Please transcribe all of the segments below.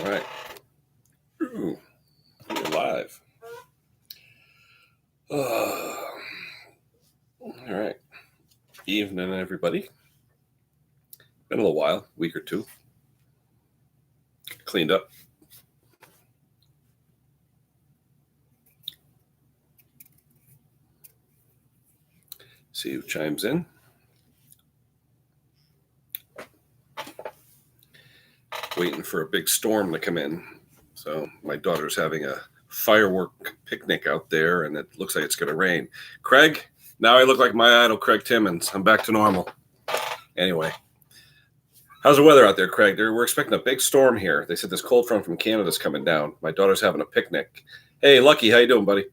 All right. Ooh, we're live. All right. Evening, everybody. Been a little while, week or two. Cleaned up. See who chimes in. Waiting for a big storm to come in. So my daughter's having a firework picnic out there, and it looks like it's going to rain. Craig, now I look like my idol, Craig Timmons. I'm back to normal. Anyway, how's the weather out there, Craig? We're expecting a big storm here. They said this cold front from Canada's coming down. My daughter's having a picnic. Hey, Lucky, how you doing, buddy?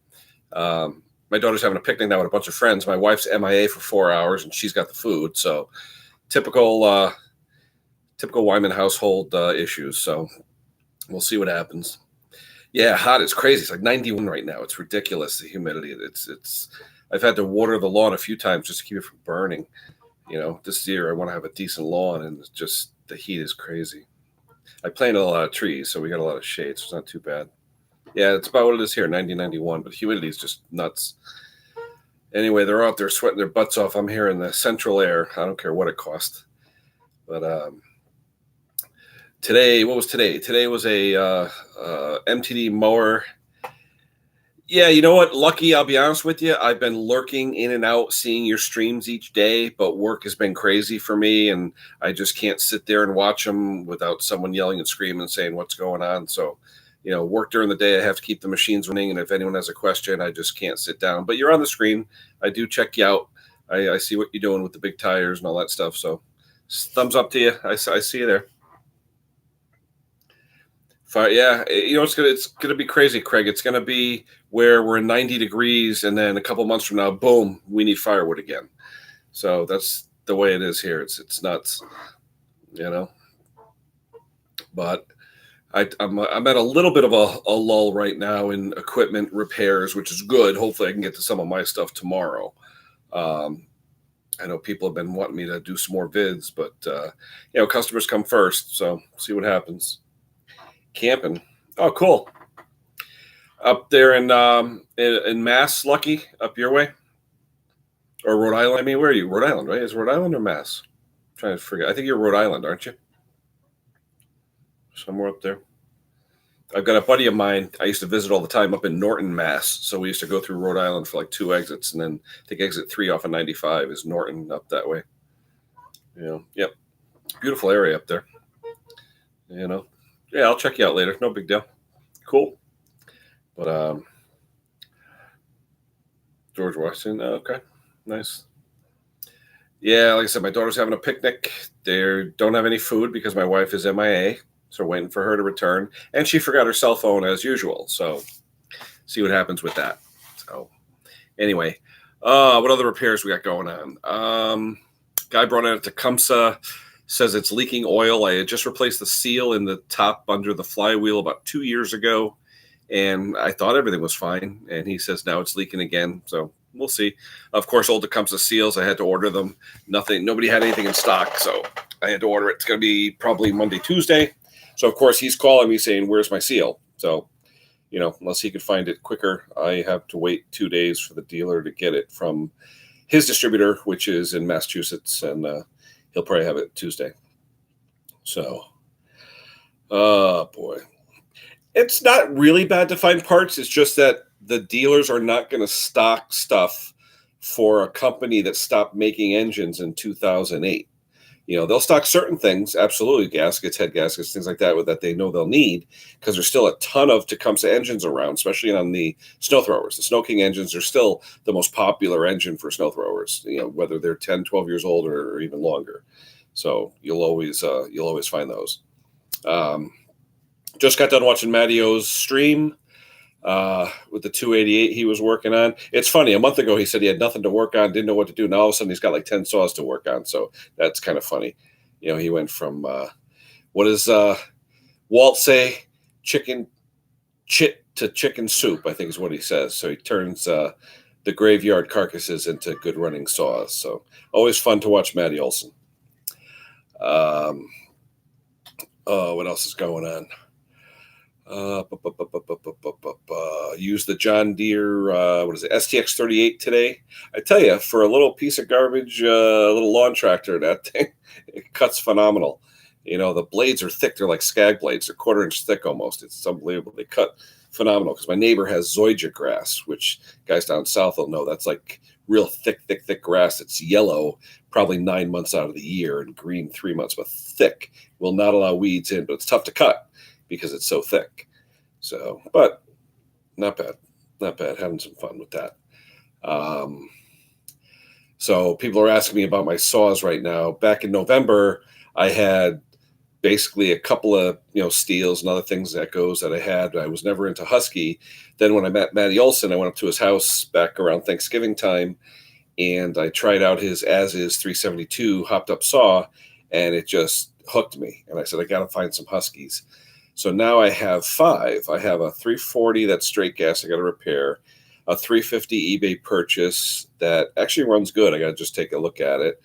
My daughter's having a picnic now with a bunch of friends. My wife's MIA for 4 hours, and she's got the food. So typical Wyman household issues. So we'll see what happens. Yeah, hot. It's crazy. It's like 91 right now. It's ridiculous, the humidity. It's. I've had to water the lawn a few times just to keep it from burning. You know, this year I want to have a decent lawn, and it's just the heat is crazy. I planted a lot of trees, so we got a lot of shade, so it's not too bad. Yeah, it's about what it is here, 90, 91, but humidity is just nuts. Anyway, they're out there sweating their butts off. I'm here in the central air. I don't care what it costs. But today, what was today? Today was a MTD mower. Yeah, you know what? Lucky, I'll be honest with you. I've been lurking in and out, seeing your streams each day, but work has been crazy for me, and I just can't sit there and watch them without someone yelling and screaming and saying what's going on. So, you know, work during the day, I have to keep the machines running, and if anyone has a question, I just can't sit down. But you're on the screen. I do check you out. I see what you're doing with the big tires and all that stuff. So, thumbs up to you. I see you there. Yeah, you know, it's gonna be crazy, Craig. It's gonna be where we're in 90 degrees, and then a couple months from now, boom, we need firewood again. So that's the way it is here. It's nuts, you know. But I'm at a little bit of a lull right now in equipment repairs, which is good. Hopefully, I can get to some of my stuff tomorrow. I know people have been wanting me to do some more vids, but you know, customers come first. So see what happens. Camping. Oh, cool. Up there in Mass, Lucky, up your way, or Rhode Island. I mean, where are you? Rhode Island, right? Is it Rhode Island or Mass? I'm trying to forget. I think you're Rhode Island, aren't you? Somewhere up there. I've got a buddy of mine I used to visit all the time up in Norton, Mass. So we used to go through Rhode Island for like 2 exits, and then I think exit 3 off of 95 is Norton up that way. You know, yep. Beautiful area up there. You know. Yeah, I'll check you out later. No big deal. Cool. But George Washington, okay, nice. Yeah, like I said, my daughter's having a picnic. They don't have any food because my wife is MIA, so we're waiting for her to return. And she forgot her cell phone as usual. So see what happens with that. So anyway, what other repairs we got going on? Guy brought in a Tecumseh, says it's leaking oil. I had just replaced the seal in the top under the flywheel about 2 years ago, and I thought everything was fine. And he says now it's leaking again. So we'll see. Of course, old Tecumseh seals, I had to order them. Nobody had anything in stock, so I had to order it. It's going to be probably Monday, Tuesday. So of course he's calling me saying, "Where's my seal?" So, you know, unless he could find it quicker, I have to wait 2 days for the dealer to get it from his distributor, which is in Massachusetts, and he'll probably have it Tuesday. So, oh boy. It's not really bad to find parts. It's just that the dealers are not going to stock stuff for a company that stopped making engines in 2008. You know, they'll stock certain things, absolutely, gaskets, head gaskets, things like that they know they'll need, because there's still a ton of Tecumseh engines around, especially on the snow throwers. The Snow King engines are still the most popular engine for snow throwers, you know, whether they're 10, 12 years old or even longer. So you'll always find those. Just got done watching Matty O's stream with the 288 he was working on. It's funny. A month ago, he said he had nothing to work on, didn't know what to do. Now all of a sudden, he's got like 10 saws to work on. So that's kind of funny. You know, he went from what does Walt say? Chicken chit to chicken soup, I think is what he says. So he turns the graveyard carcasses into good running saws. So always fun to watch Matty Olson. What else is going on? Use the John Deere, what is it, STX 38 today. I tell you, for a little piece of garbage, little lawn tractor, that thing, it cuts phenomenal. The blades are thick. They're like skag blades. They're quarter-inch thick almost. It's unbelievable. They cut phenomenal because my neighbor has zoysia grass, which guys down south will know. That's like real thick, thick, thick grass. It's yellow probably 9 months out of the year and green 3 months, but thick. Will not allow weeds in, but it's tough to cut because it's so thick. So, but not bad. Not bad. Having some fun with that. So people are asking me about my saws right now. Back in November, I had basically a couple of steels and other things that I had. I was never into Husky. Then when I met Matty Olson, I went up to his house back around Thanksgiving time, and I tried out his as is 372 hopped up saw, and it just hooked me. And I said, I got to find some Huskies. So now I have 5. I have a 340 that's straight gas I got to repair, a 350 eBay purchase that actually runs good. I got to just take a look at it.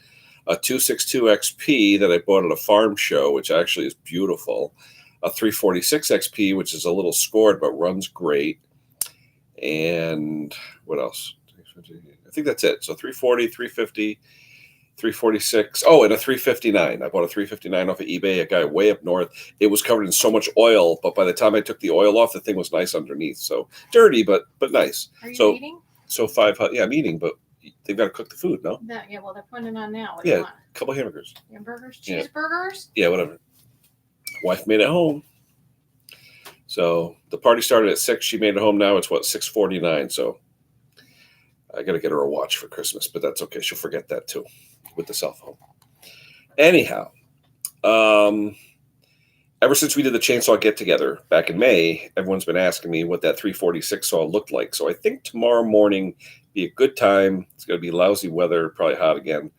A 262 XP that I bought at a farm show, which actually is beautiful. A 346 XP, which is a little scored but runs great. And what else? I think that's it. So 340, 350, 346. Oh, and a 359. I bought a 359 off of eBay. A guy way up north. It was covered in so much oil, but by the time I took the oil off, the thing was nice underneath. So dirty, but nice. Are you eating? So 5. Yeah, I'm eating, but they've got to cook the food, no? Yeah, well, they're putting it on now. What do you want? A couple hamburgers. Hamburgers? Cheeseburgers? Yeah, whatever. Wife made it home. So the party started at 6. She made it home now. It's 6:49. So I got to get her a watch for Christmas, but that's okay. She'll forget that too with the cell phone. Anyhow, ever since we did the chainsaw get together back in May, everyone's been asking me what that 346 saw looked like. So I think tomorrow morning be a good time. It's going to be lousy weather, probably hot again.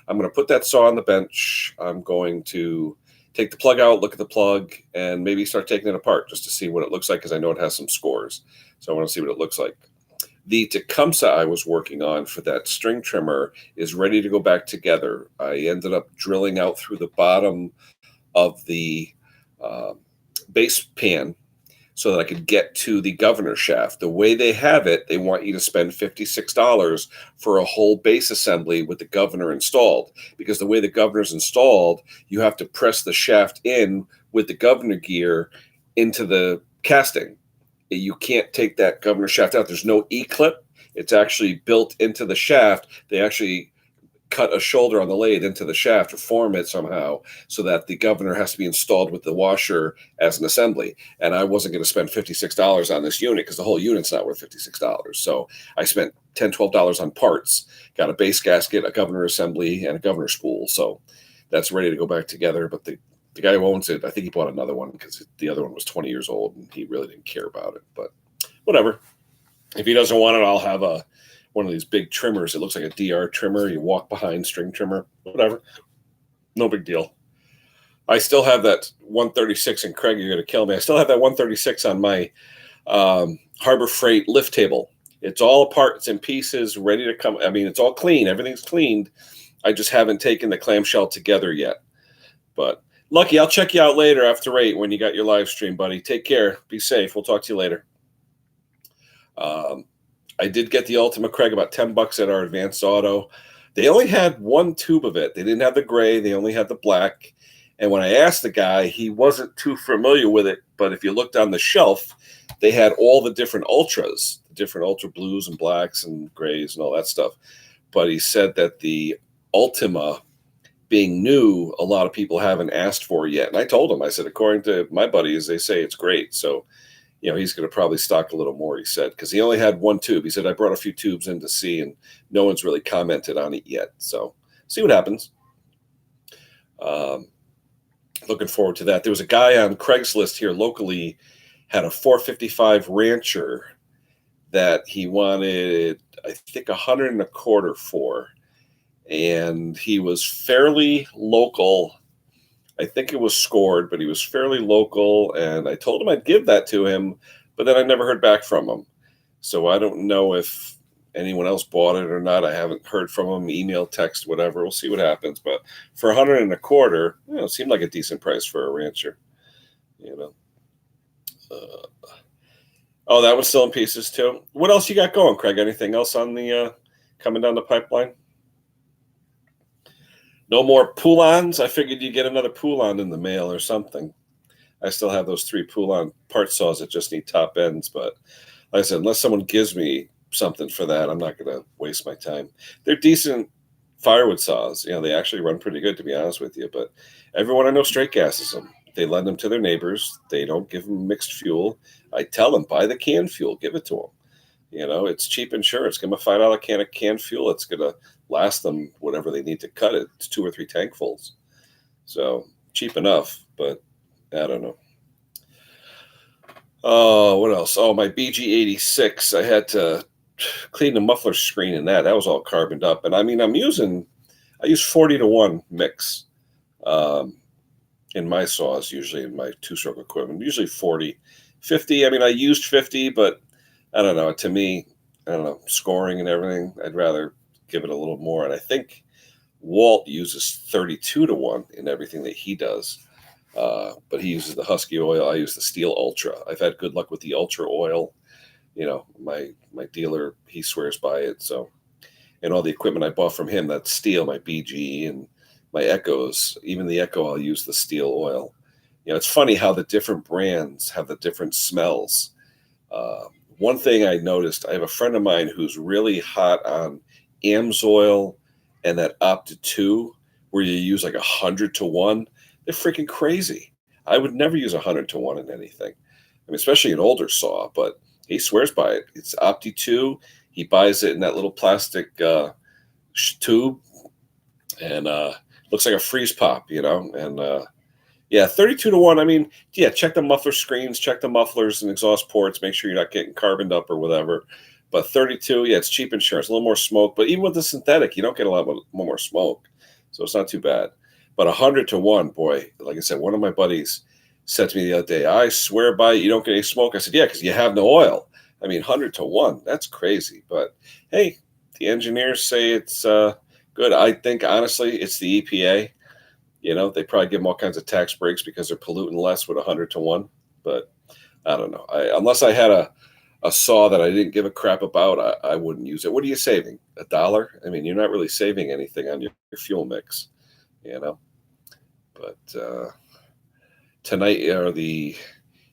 I'm going to put that saw on the bench. I'm going to take the plug out, look at the plug, and maybe start taking it apart just to see what it looks like because I know it has some scores. So I want to see what it looks like. The Tecumseh I was working on for that string trimmer is ready to go back together. I ended up drilling out through the bottom of the base pan so that I could get to the governor shaft. The way they have it, they want you to spend $56 for a whole base assembly with the governor installed. Because the way the governor's installed, you have to press the shaft in with the governor gear into the casting. You can't take that governor shaft out. There's no E-clip. It's actually built into the shaft. They actually cut a shoulder on the lathe into the shaft or form it somehow so that the governor has to be installed with the washer as an assembly. And I wasn't going to spend $56 on this unit because the whole unit's not worth $56. So I spent $10, $12 on parts, got a base gasket, a governor assembly, and a governor spool. So that's ready to go back together. But the guy who owns it, I think he bought another one because the other one was 20 years old and he really didn't care about it. But whatever. If he doesn't want it, I'll have one of these big trimmers. It looks like a DR trimmer. You walk behind string trimmer, whatever. No big deal. I still have that 136, and Craig, you're going to kill me. I still have that 136 on my Harbor Freight lift table. It's all apart. It's in pieces, ready to come. I mean, it's all clean. Everything's cleaned. I just haven't taken the clamshell together yet. But Lucky, I'll check you out later after 8 when you got your live stream, buddy. Take care. Be safe. We'll talk to you later. I did get the Ultima, Craig, about $10 at our Advanced Auto. They only had one tube of it. They didn't have the gray. They only had the black. And when I asked the guy, he wasn't too familiar with it. But if you looked on the shelf, they had all the different ultras, the different ultra blues and blacks and grays and all that stuff. But he said that the Ultima, being new, a lot of people haven't asked for it yet. And I told him, I said, according to my buddies, they say it's great. So he's going to probably stock a little more, he said, because he only had one tube. He said, I brought a few tubes in to see, and no one's really commented on it yet. So see what happens. Looking forward to that. There was a guy on Craigslist here locally, had a 455 Rancher that he wanted, I think, 100 and a quarter for. And he was fairly local. I think it was scored, but he was fairly local, and I told him I'd give that to him, but then I never heard back from him. So I don't know if anyone else bought it or not. I haven't heard from him, email, text, whatever. We'll see what happens. But for 100 and a quarter, it seemed like a decent price for a Rancher. Oh, that one's still in pieces too. What else you got going, Craig? Anything else on the coming down the pipeline? No more Poulons? I figured you'd get another Poulon in the mail or something. I still have those 3 Poulon part saws that just need top ends, but like I said, unless someone gives me something for that, I'm not going to waste my time. They're decent firewood saws. They actually run pretty good, to be honest with you. But everyone I know straight gasses them. They lend them to their neighbors. They don't give them mixed fuel. I tell them, buy the canned fuel, give it to them. It's cheap insurance. Give them a $5 can of canned fuel. It's going to last them whatever they need to cut it. It's 2 or 3 tankfuls. So cheap enough, but I don't know. Oh, what else? Oh, my BG86. I had to clean the muffler screen in that. That was all carboned up. And I mean, I use 40-to-1 mix in my saws, usually in my 2-stroke equipment, usually 40. 50, I mean, I used 50, but I don't know. To me, I don't know, scoring and everything, I'd rather give it a little more. And I think Walt uses 32-to-1 in everything that he does. But he uses the Husky oil. I use the Steel Ultra. I've had good luck with the Ultra oil. My dealer, he swears by it. So, and all the equipment I bought from him, that's Steel, my BG and my Echoes, even the Echo, I'll use the Steel oil. It's funny how the different brands have the different smells. One thing I noticed, I have a friend of mine who's really hot on Amsoil and that Opta 2, where you use like 100-to-1. They're freaking crazy. I would never use 100-to-1 in anything. I mean, especially an older saw, but he swears by it. It's Opti 2. He buys it in that little plastic tube, and looks like a freeze pop, and yeah, 32-to-1. I mean, yeah, check the muffler screens, check the mufflers and exhaust ports, make sure you're not getting carboned up or whatever. But 32, yeah, it's cheap insurance, a little more smoke. But even with the synthetic, you don't get a lot more smoke, so it's not too bad. But 100-to-1, boy, like I said, one of my buddies said to me the other day, I swear by it, you don't get any smoke. I said, yeah, because you have no oil. I mean, 100-to-1, that's crazy. But hey, the engineers say it's good. I think, honestly, it's the EPA. They probably give them all kinds of tax breaks because they're polluting less with 100-to-1. But I don't know. Unless I had a saw that I didn't give a crap about, I wouldn't use it. What are you saving? $1? I mean, you're not really saving anything on your fuel mix, But tonight,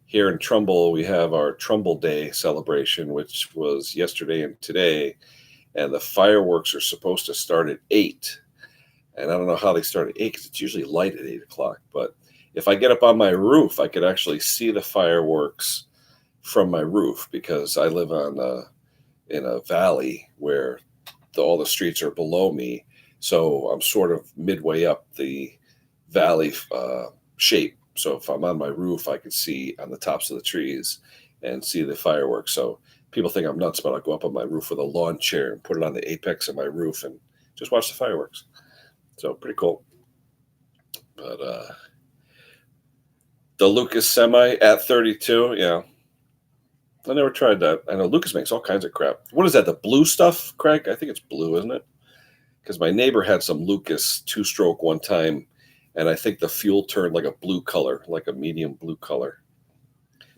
here in Trumbull, we have our Trumbull Day celebration, which was yesterday and today. And the fireworks are supposed to start at 8. And I don't know how they start at 8 because it's usually light at 8 o'clock. But if I get up on my roof, I could actually see the fireworks from my roof because I live in a valley where all the streets are below me. So I'm sort of midway up the valley shape. So if I'm on my roof, I can see on the tops of the trees and see the fireworks. So people think I'm nuts, but I'll go up on my roof with a lawn chair and put it on the apex of my roof and just watch the fireworks. So pretty cool. But the Lucas Semi at 32, yeah. I never tried that. I know Lucas makes all kinds of crap. What is that, the blue stuff, Craig? I think it's blue, isn't it? Because my neighbor had some Lucas 2-stroke one time, and I think the fuel turned like a blue color, like a medium blue color.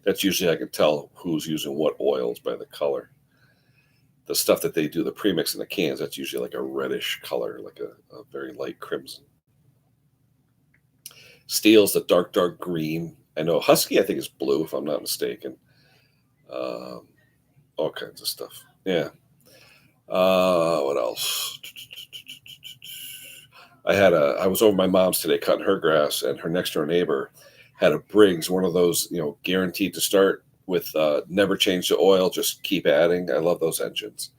That's usually I can tell who's using what oils by the color. The stuff that they do, the premix in the cans, that's usually like a reddish color, like a very light crimson. Steel's the dark green. I know Husky, I think, is blue, if I'm not mistaken. All kinds of stuff. Yeah. What else? I was over my mom's today cutting her grass, and her next door neighbor had a Briggs, one of those, guaranteed to start with never change the oil, just keep adding. I love those engines.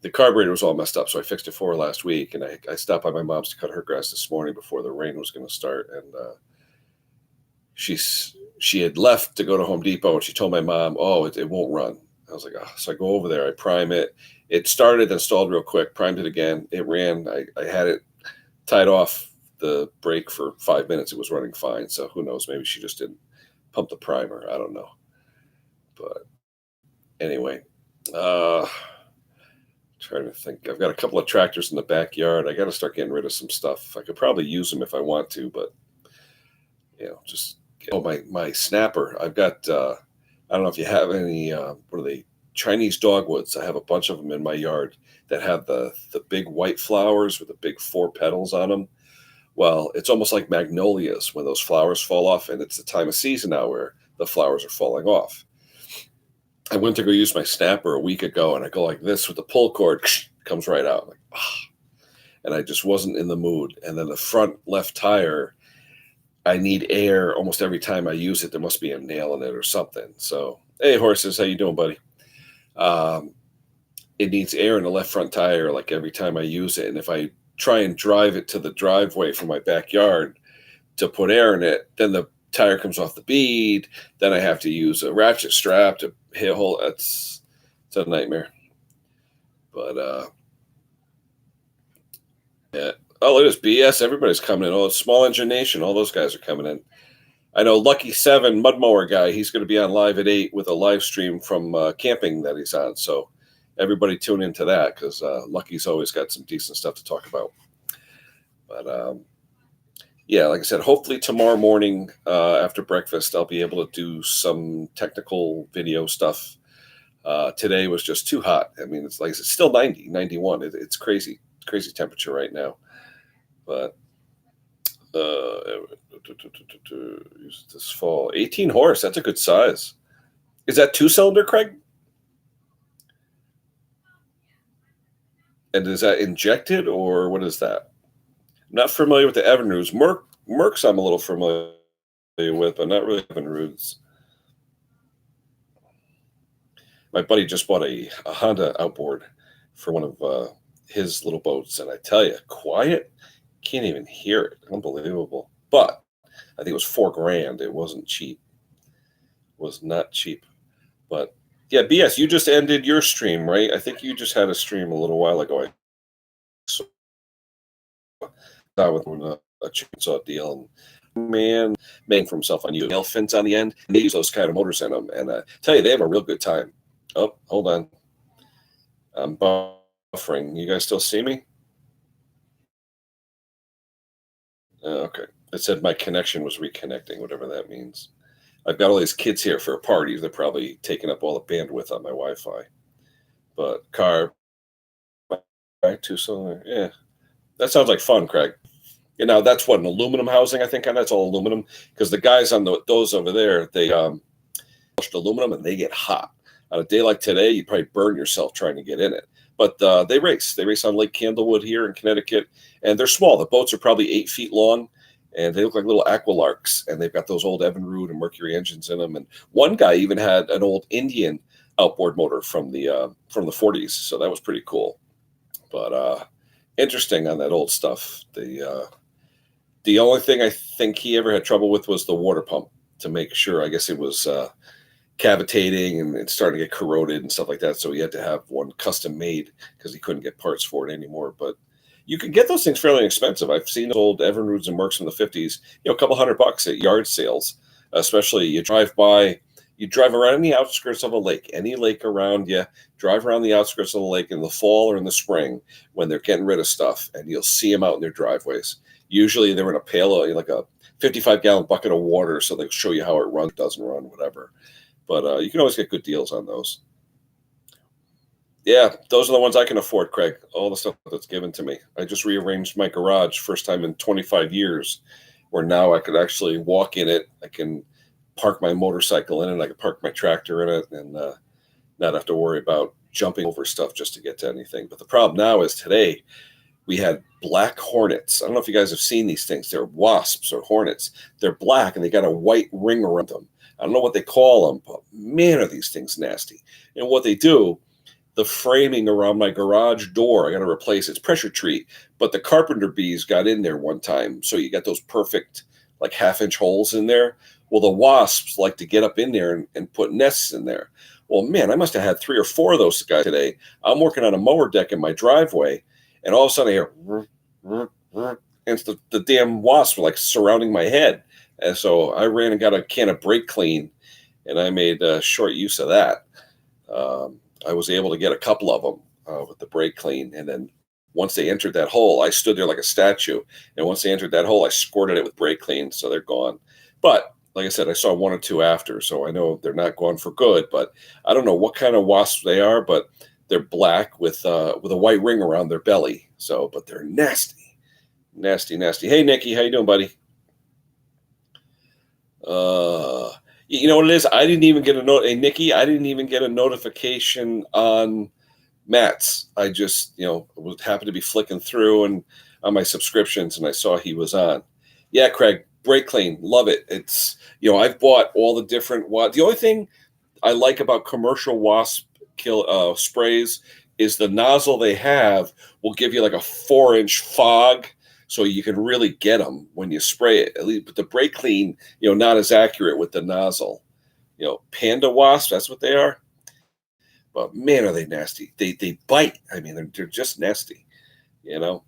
The carburetor was all messed up, so I fixed it for her last week, and I stopped by my mom's to cut her grass this morning before the rain was going to start, and she had left to go to Home Depot, and she told my mom, oh, it won't run. I was like, oh. So I go over there, I prime it. It started and stalled real quick, primed it again. It ran. I had it tied off the brake for 5 minutes. It was running fine. So who knows? Maybe she just didn't pump the primer. I don't know. But anyway, trying to think. I've got a couple of tractors in the backyard. I got to start getting rid of some stuff. I could probably use them if I want to, but just Oh, my snapper. I've got. I don't know if you have any. What are they? Chinese dogwoods. I have a bunch of them in my yard that have the big white flowers with the big 4 petals on them. Well, it's almost like magnolias when those flowers fall off, and it's the time of season now where the flowers are falling off. I went to go use my snapper a week ago, and I go like this with the pull cord, comes right out. Like, ah. And I just wasn't in the mood. And then the front left tire, I need air almost every time I use it. There must be a nail in it or something. So, hey, horses, how you doing, buddy? It needs air in the left front tire like every time I use it. And if I try and drive it to the driveway from my backyard to put air in it, then the tire comes off the bead. Then I have to use a ratchet strap to hit a hole. It's a nightmare. But yeah. Oh, look at this BS. Everybody's coming in. Oh, Small Engine Nation. All those guys are coming in. I know Lucky 7 Mudmower guy. He's going to be on live at 8 with a live stream from camping that he's on. So everybody tune into that because Lucky's always got some decent stuff to talk about. But yeah, like I said, hopefully tomorrow morning after breakfast, I'll be able to do some technical video stuff. Today was just too hot. I mean, it's like it's still 90, 91. It's crazy. It's crazy temperature right now. But this fall, 18 horse. That's a good size. Is that 2-cylinder, Craig? And is that injected or what is that? I'm not familiar with the Evinrudes. Mercs I'm a little familiar with, but not really Evinrudes. My buddy just bought a Honda outboard for one of his little boats, and I tell you, quiet, can't even hear it. Unbelievable. But I think it was $4,000. It wasn't cheap. It was not cheap. But yeah, BS, you just ended your stream, right? I think you just had a stream a little while ago. I saw with a chainsaw deal, and man made for himself on you. Nail fins on the end. And they use those kind of motors in them, and tell you, they have a real good time. Oh, hold on. I'm buffering. You guys still see me? Okay. It said my connection was reconnecting, whatever that means. I've got all these kids here for a party. They're probably taking up all the bandwidth on my Wi-Fi. But car, 2-cylinder, yeah. That sounds like fun, Craig. You know, that's what, an aluminum housing, I think, and that's all aluminum. Because the guys on those over there, they aluminum and they get hot. On a day like today, you'd probably burn yourself trying to get in it. But they race. They race on Lake Candlewood here in Connecticut, and they're small. The boats are probably 8 feet long, and they look like little aqualarks, and they've got those old Evinrude and Mercury engines in them. And one guy even had an old Indian outboard motor from the 40s, so that was pretty cool. But interesting on that old stuff. The only thing I think he ever had trouble with was the water pump to make sure. I guess it was cavitating and it's starting to get corroded and stuff like that. So he had to have one custom made because he couldn't get parts for it anymore. But you can get those things fairly inexpensive. I've seen those old Evinrudes and Mercs from the 50s, a couple $100 at yard sales, especially you drive around the outskirts of a lake, any lake around you, drive around the outskirts of the lake in the fall or in the spring when they're getting rid of stuff, and you'll see them out in their driveways. Usually they're in a pail, like a 55-gallon bucket of water, so they'll show you how it runs, doesn't run, whatever. But you can always get good deals on those. Yeah, those are the ones I can afford, Craig. All the stuff that's given to me. I just rearranged my garage, first time in 25 years, where now I could actually walk in it. I can park my motorcycle in it. I can park my tractor in it and not have to worry about jumping over stuff just to get to anything. But the problem now is today we had black hornets. I don't know if you guys have seen these things. They're wasps or hornets. They're black and they got a white ring around them. I don't know what they call them, but man, are these things nasty. And what they do, the framing around my garage door, I got to replace it. It's pressure treat, but the carpenter bees got in there one time. So you got those perfect like 1/2-inch holes in there. Well, the wasps like to get up in there and put nests in there. Well, man, I must have had 3 or 4 of those guys today. I'm working on a mower deck in my driveway, and all of a sudden I hear, and it's the damn wasps were like surrounding my head. And so I ran and got a can of brake clean, and I made short use of that. I was able to get a couple of them with the brake clean, and then once they entered that hole, I stood there like a statue. And once they entered that hole, I squirted it with brake clean, so they're gone. But like I said, I saw one or two after, so I know they're not gone for good. But I don't know what kind of wasps they are, but they're black with a white ring around their belly. So, but they're nasty, nasty, nasty. Hey, Nikki, how you doing, buddy? You know what it is? I didn't even get a note. Hey, Nikki, I didn't even get a notification on Matt's. I just, was happened to be flicking through and on my subscriptions, and I saw he was on. Yeah, Craig, Brake Clean, love it. It's, I've bought all the different. The only thing I like about commercial wasp kill sprays is the nozzle they have will give you like a 4-inch fog, so you can really get them when you spray it. At least, but the Brake Clean, not as accurate with the nozzle. Panda wasps, that's what they are. But man, are they nasty? They bite. I mean, they're just nasty, and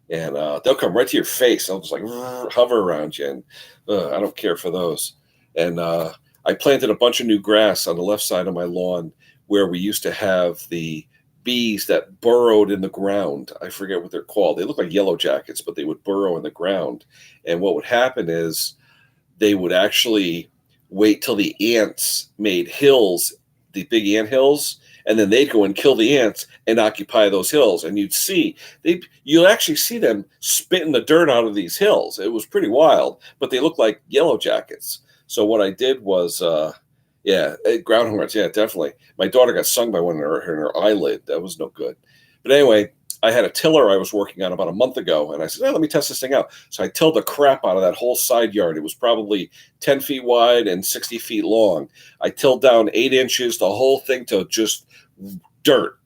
they'll come right to your face. They'll just like hover around you, and I don't care for those. And I planted a bunch of new grass on the left side of my lawn where we used to have the bees that burrowed in the ground. I forget what they're called. They look like yellow jackets, but they would burrow in the ground. And what would happen is they would actually wait till the ants made hills, the big ant hills, and then they'd go and kill the ants and occupy those hills. And you'll actually see them spitting the dirt out of these hills. It was pretty wild, but they look like yellow jackets. So what I did was, groundhorns, yeah, definitely. My daughter got stung by one in her eyelid. That was no good. But anyway, I had a tiller I was working on about a month ago, and I said, let me test this thing out. So I tilled the crap out of that whole side yard. It was probably 10 feet wide and 60 feet long. I tilled down 8 inches, the whole thing to just dirt,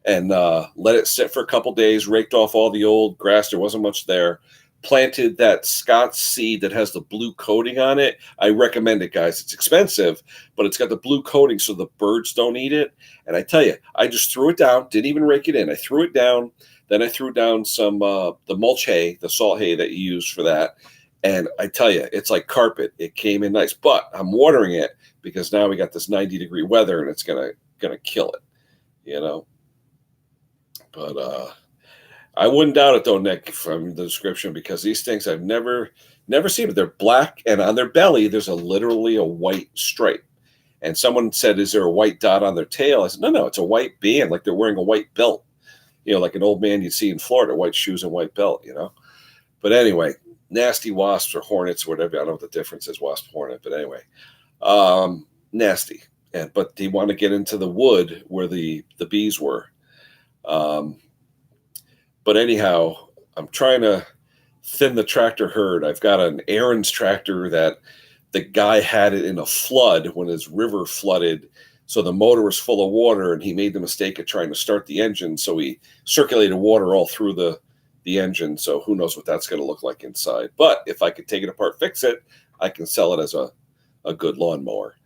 and let it sit for a couple days, raked off all the old grass. There wasn't much there. Planted that Scott's seed that has the blue coating on it. I recommend it, guys. It's expensive, but it's got the blue coating so the birds don't eat it. And I tell you, I just threw it down, didn't even rake it in. I threw it down. Then I threw down some the mulch hay, the salt hay that you use for that. And I tell you, it's like carpet. It came in nice, but I'm watering it because now we got this 90-degree weather and it's gonna kill it, But I wouldn't doubt it though, Nick, from the description, because these things I've never seen, but they're black, and on their belly there's literally a white stripe. And someone said, "Is there a white dot on their tail?" I said, "No, it's a white band, like they're wearing a white belt, like an old man you'd see in Florida, white shoes and white belt, But anyway, nasty wasps or hornets, or whatever. I don't know what the difference is, wasp hornet, but anyway, nasty. But they want to get into the wood where the bees were. But anyhow, I'm trying to thin the tractor herd. I've got an Aaron's tractor that the guy had it in a flood when his river flooded. So the motor was full of water, and he made the mistake of trying to start the engine. So he circulated water all through the engine. So who knows what that's going to look like inside. But if I could take it apart, fix it, I can sell it as a good lawnmower,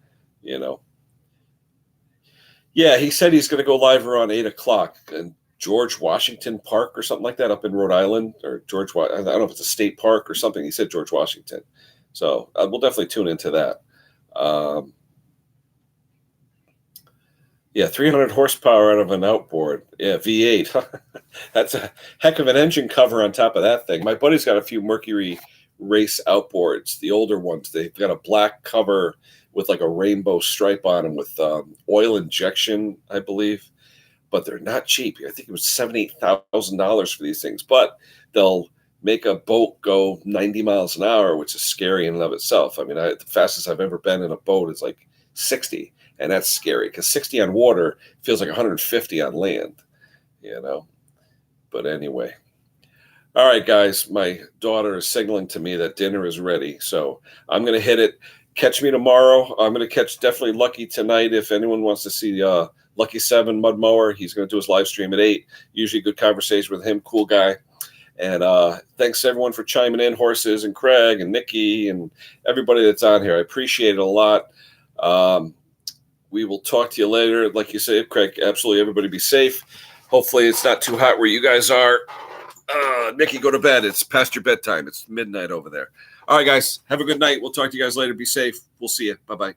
Yeah, he said he's going to go live around 8 o'clock. And George Washington Park or something like that up in Rhode Island, or I don't know if it's a state park or something. He said George Washington. So we'll definitely tune into that. 300 horsepower out of an outboard. Yeah, V8. That's a heck of an engine cover on top of that thing. My buddy's got a few Mercury race outboards, the older ones. They've got a black cover with like a rainbow stripe on them with oil injection, I believe. But they're not cheap. I think it was $78,000 for these things. But they'll make a boat go 90 miles an hour, which is scary in and of itself. I mean, the fastest I've ever been in a boat is like 60, and that's scary because 60 on water feels like 150 on land, But anyway. All right, guys, my daughter is signaling to me that dinner is ready, so I'm going to hit it. Catch me tomorrow. I'm going to catch definitely Lucky tonight if anyone wants to see Lucky 7 Mud Mower. He's going to do his live stream at 8. Usually good conversation with him. Cool guy. And thanks everyone for chiming in, Horses and Craig and Nikki and everybody that's on here. I appreciate it a lot. We will talk to you later. Like you said, Craig, absolutely everybody be safe. Hopefully it's not too hot where you guys are. Nikki, go to bed. It's past your bedtime. It's midnight over there. All right, guys. Have a good night. We'll talk to you guys later. Be safe. We'll see you. Bye-bye.